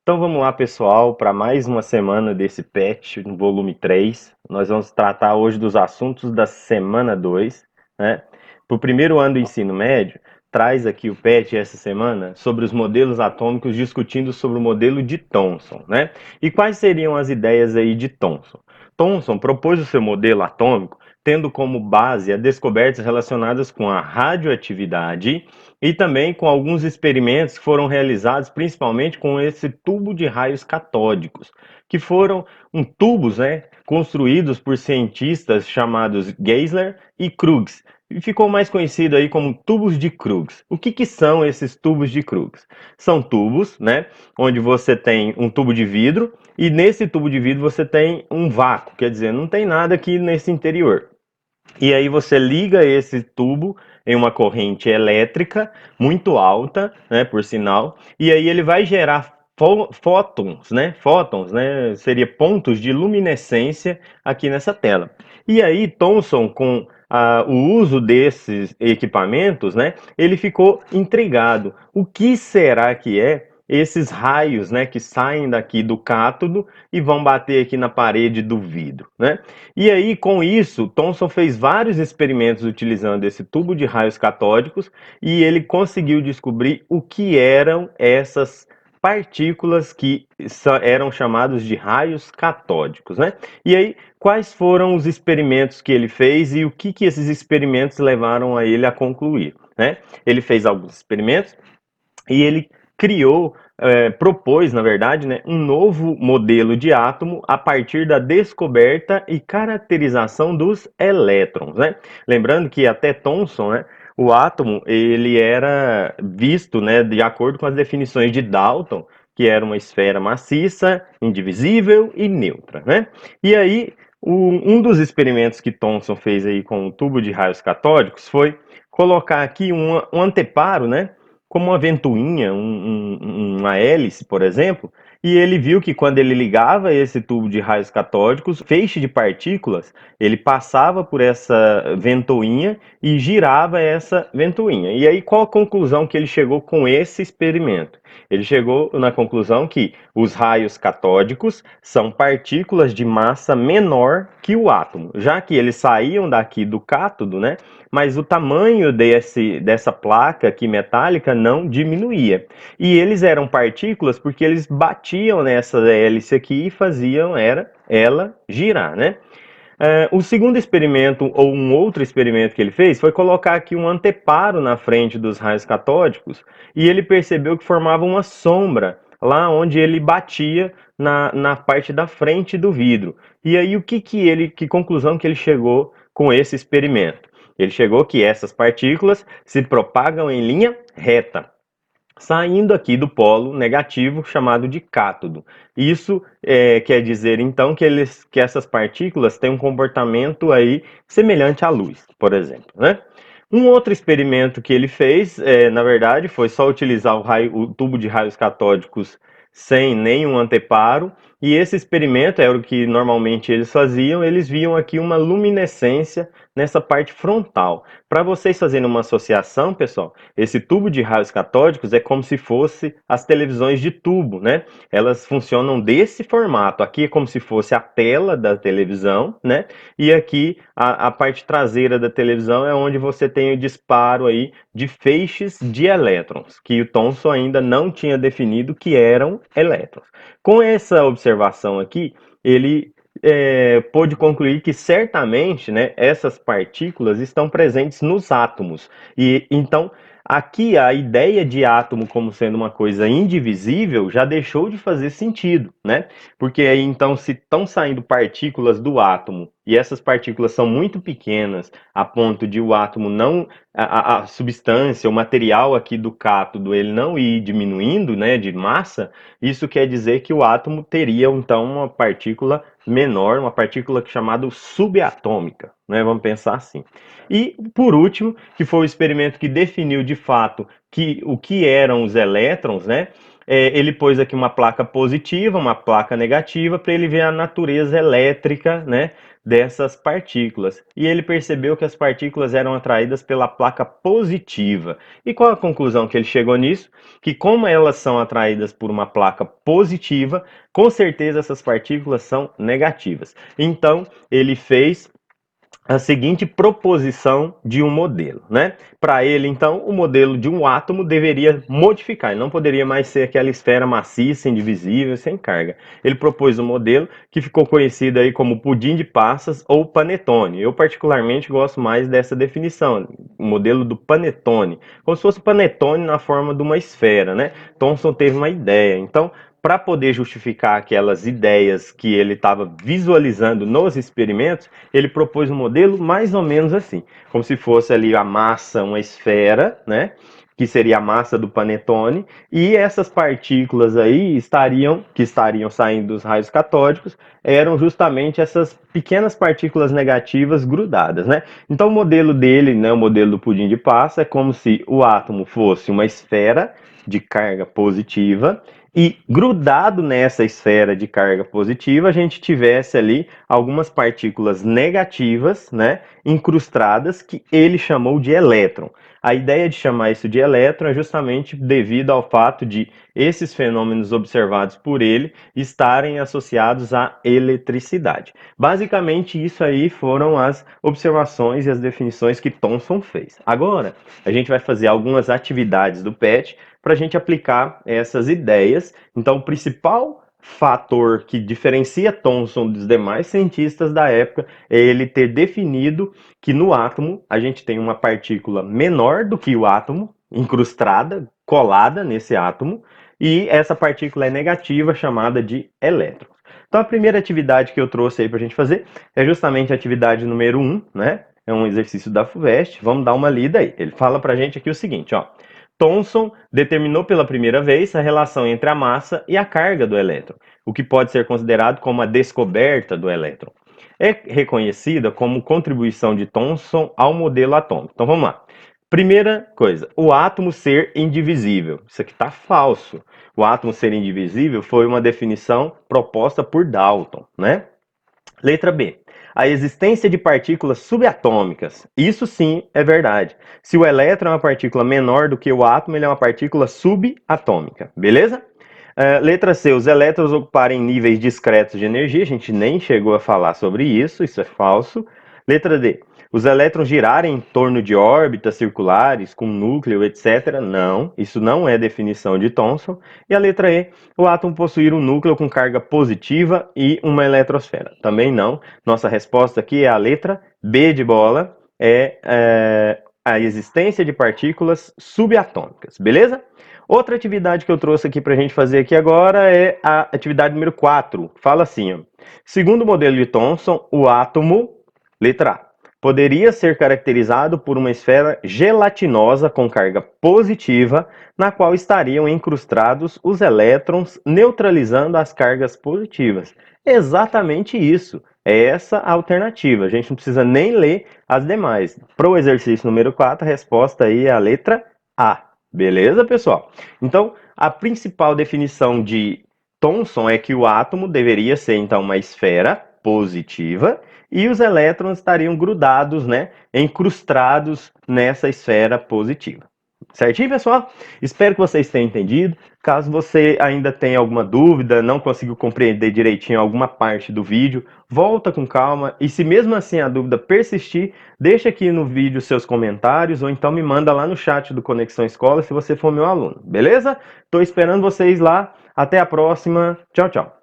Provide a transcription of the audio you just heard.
Então vamos lá, pessoal, para mais uma semana desse PET, no volume 3. Nós vamos tratar hoje dos assuntos da semana 2, né? Para o primeiro ano do ensino médio, traz aqui o PET essa semana sobre os modelos atômicos, discutindo sobre o modelo de Thomson, né? E quais seriam as ideias aí de Thomson? Thomson propôs o seu modelo atômico tendo como base as descobertas relacionadas com a radioatividade e também com alguns experimentos que foram realizados principalmente com esse tubo de raios catódicos, que foram tubos, né, construídos por cientistas chamados Geisler e Crookes, e ficou mais conhecido aí como tubos de Crookes. O que são esses tubos de Crookes? São tubos, né, onde você tem um tubo de vidro e nesse tubo de vidro você tem um vácuo, quer dizer, não tem nada aqui nesse interior. E aí você liga esse tubo em uma corrente elétrica muito alta, né, por sinal, e aí ele vai gerar fótons, né? Fótons, né? Seria pontos de luminescência aqui nessa tela. E aí Thomson, com o uso desses equipamentos, né? Ele ficou intrigado. O que será que é esses raios, né? Que saem daqui do cátodo e vão bater aqui na parede do vidro, né? E aí, com isso, Thomson fez vários experimentos utilizando esse tubo de raios catódicos e ele conseguiu descobrir o que eram essas partículas que eram chamados de raios catódicos, né? E aí, quais foram os experimentos que ele fez e o que esses experimentos levaram a ele a concluir, né? Ele fez alguns experimentos e ele criou, propôs, na verdade, né, um novo modelo de átomo a partir da descoberta e caracterização dos elétrons, né? Lembrando que até Thomson, né, o átomo ele era visto, né, de acordo com as definições de Dalton, que era uma esfera maciça, indivisível e neutra, né? E aí, um dos experimentos que Thomson fez aí com o tubo de raios catódicos foi colocar aqui um anteparo, né, como uma ventoinha, uma hélice, por exemplo, e ele viu que quando ele ligava esse tubo de raios catódicos, feixe de partículas, ele passava por essa ventoinha e girava essa ventoinha. E aí qual a conclusão que ele chegou com esse experimento? Ele chegou na conclusão que os raios catódicos são partículas de massa menor que o átomo, já que eles saíam daqui do cátodo, né? Mas o tamanho dessa placa aqui metálica não diminuía. E eles eram partículas porque eles batiam nessa hélice aqui e faziam ela girar, né? O segundo experimento, ou um outro experimento que ele fez, foi colocar aqui um anteparo na frente dos raios catódicos e ele percebeu que formava uma sombra lá onde ele batia na parte da frente do vidro. E aí que conclusão que ele chegou com esse experimento? Ele chegou que essas partículas se propagam em linha reta, saindo aqui do polo negativo chamado de cátodo. Isso quer dizer então que essas partículas têm um comportamento aí semelhante à luz, por exemplo, né? Um outro experimento que ele fez, na verdade, foi só utilizar o tubo de raios catódicos sem nenhum anteparo, e esse experimento era o que normalmente eles faziam, eles viam aqui uma luminescência nessa parte frontal. Para vocês fazerem uma associação, pessoal, esse tubo de raios catódicos é como se fosse as televisões de tubo, né? Elas funcionam desse formato. Aqui é como se fosse a tela da televisão, né? E aqui a parte traseira da televisão é onde você tem o disparo aí de feixes de elétrons, que o Thomson ainda não tinha definido que eram elétrons. Com essa observação aqui, ele pôde concluir que certamente, né, essas partículas estão presentes nos átomos. E então aqui a ideia de átomo como sendo uma coisa indivisível já deixou de fazer sentido, né? Porque aí então se estão saindo partículas do átomo e essas partículas são muito pequenas a ponto de o átomo não a substância, o material aqui do cátodo, ele não ir diminuindo, né, de massa, isso quer dizer que o átomo teria então uma partícula menor, uma partícula chamada subatômica, né? Vamos pensar assim. E por último, que foi o experimento que definiu de fato o que eram os elétrons, né? Ele pôs aqui uma placa positiva, uma placa negativa, para ele ver a natureza elétrica, né, dessas partículas. E ele percebeu que as partículas eram atraídas pela placa positiva. E qual a conclusão que ele chegou nisso? Que como elas são atraídas por uma placa positiva, com certeza essas partículas são negativas. Então, ele fez a seguinte proposição de um modelo, né? Para ele, então, o modelo de um átomo deveria modificar, ele não poderia mais ser aquela esfera maciça, indivisível, sem carga. Ele propôs um modelo que ficou conhecido aí como pudim de passas ou panetone. Eu particularmente gosto mais dessa definição, o modelo do panetone, como se fosse panetone na forma de uma esfera, né? Thomson teve uma ideia, então para poder justificar aquelas ideias que ele estava visualizando nos experimentos, ele propôs um modelo mais ou menos assim, como se fosse ali a massa, uma esfera, né? Que seria a massa do panetone, e essas partículas aí que estariam saindo dos raios catódicos, eram justamente essas pequenas partículas negativas grudadas, né? Então o modelo dele, né, o modelo do pudim de passa, é como se o átomo fosse uma esfera de carga positiva, e grudado nessa esfera de carga positiva, a gente tivesse ali algumas partículas negativas, né, incrustadas, que ele chamou de elétron. A ideia de chamar isso de elétron é justamente devido ao fato de esses fenômenos observados por ele estarem associados à eletricidade. Basicamente, isso aí foram as observações e as definições que Thomson fez. Agora, a gente vai fazer algumas atividades do PET para a gente aplicar essas ideias. Então, o principal fator que diferencia Thomson dos demais cientistas da época é ele ter definido que no átomo a gente tem uma partícula menor do que o átomo, incrustada, colada nesse átomo, e essa partícula é negativa, chamada de elétron. Então, a primeira atividade que eu trouxe aí para a gente fazer é justamente a atividade número 1, né? É um exercício da FUVEST. Vamos dar uma lida aí. Ele fala para a gente aqui o seguinte, ó. Thomson determinou pela primeira vez a relação entre a massa e a carga do elétron, o que pode ser considerado como a descoberta do elétron. É reconhecida como contribuição de Thomson ao modelo atômico. Então vamos lá. Primeira coisa, o átomo ser indivisível. Isso aqui está falso. O átomo ser indivisível foi uma definição proposta por Dalton, né? Letra B. A existência de partículas subatômicas. Isso sim é verdade. Se o elétron é uma partícula menor do que o átomo, ele é uma partícula subatômica. Beleza? Letra C. Os elétrons ocuparem níveis discretos de energia. A gente nem chegou a falar sobre isso. Isso é falso. Letra D. Os elétrons girarem em torno de órbitas circulares, com núcleo, etc. Não, isso não é definição de Thomson. E a letra E, o átomo possuir um núcleo com carga positiva e uma eletrosfera. Também não. Nossa resposta aqui é a letra B de bola, a existência de partículas subatômicas, beleza? Outra atividade que eu trouxe aqui para a gente fazer aqui agora é a atividade número 4. Fala assim, ó. Segundo o modelo de Thomson, o átomo, letra A, poderia ser caracterizado por uma esfera gelatinosa com carga positiva, na qual estariam incrustados os elétrons, neutralizando as cargas positivas. Exatamente isso. É essa a alternativa. A gente não precisa nem ler as demais. Para o exercício número 4, a resposta aí é a letra A. Beleza, pessoal? Então, a principal definição de Thomson é que o átomo deveria ser, então, uma esfera positiva e os elétrons estariam grudados, né, incrustados nessa esfera positiva. Certinho, pessoal? Espero que vocês tenham entendido. Caso você ainda tenha alguma dúvida, não conseguiu compreender direitinho alguma parte do vídeo, volta com calma e se mesmo assim a dúvida persistir, deixa aqui no vídeo seus comentários ou então me manda lá no chat do Conexão Escola se você for meu aluno, beleza? Estou esperando vocês lá. Até a próxima. Tchau, tchau.